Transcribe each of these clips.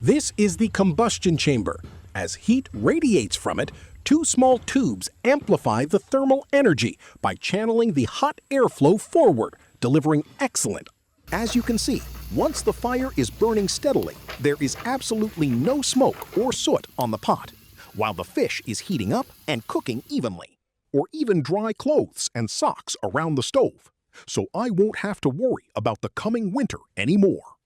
This is the combustion chamber. As heat radiates from it, two small tubes amplify the thermal energy by channeling the hot airflow forward, delivering excellent. As you can see, once the fire is burning steadily, there is absolutely no smoke or soot on the pot, while the fish is heating up and cooking evenly, or even dry clothes and socks around the stove. So I won't have to worry about the coming winter anymore.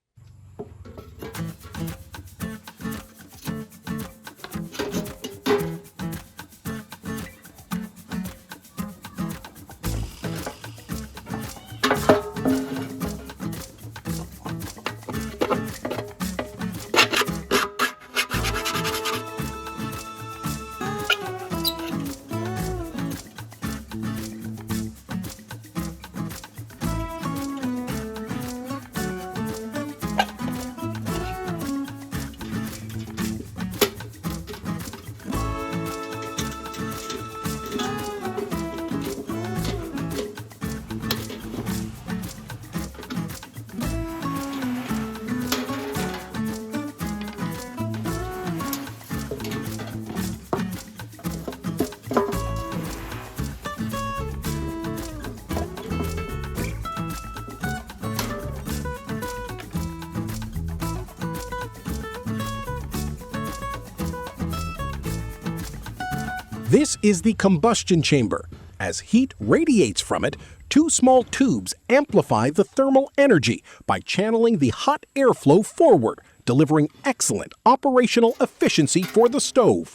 This is the combustion chamber. As heat radiates from it, two small tubes amplify the thermal energy by channeling the hot airflow forward, delivering excellent operational efficiency for the stove.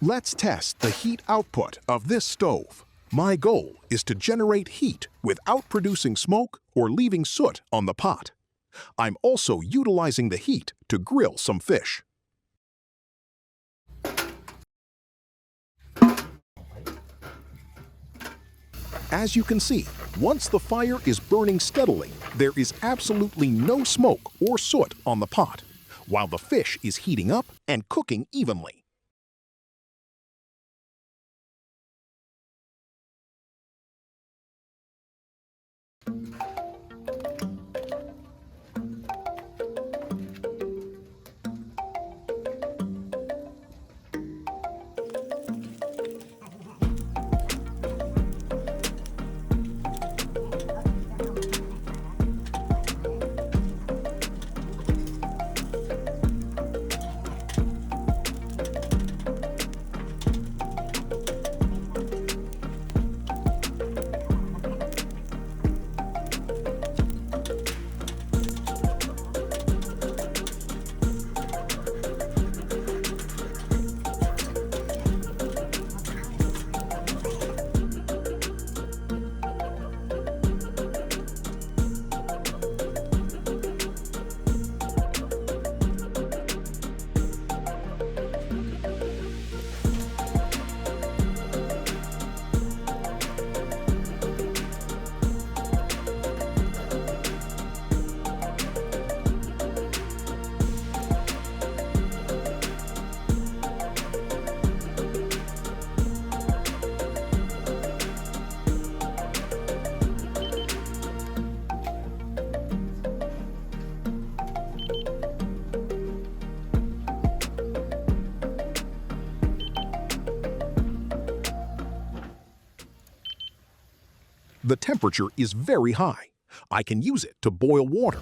Let's test the heat output of this stove. My goal is to generate heat without producing smoke or leaving soot on the pot. I'm also utilizing the heat to grill some fish. As you can see, once the fire is burning steadily, there is absolutely no smoke or soot on the pot, while the fish is heating up and cooking evenly. The temperature is very high. I can use it to boil water.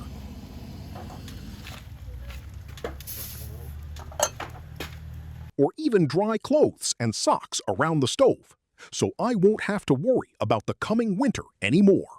Or even dry clothes and socks around the stove, so I won't have to worry about the coming winter anymore.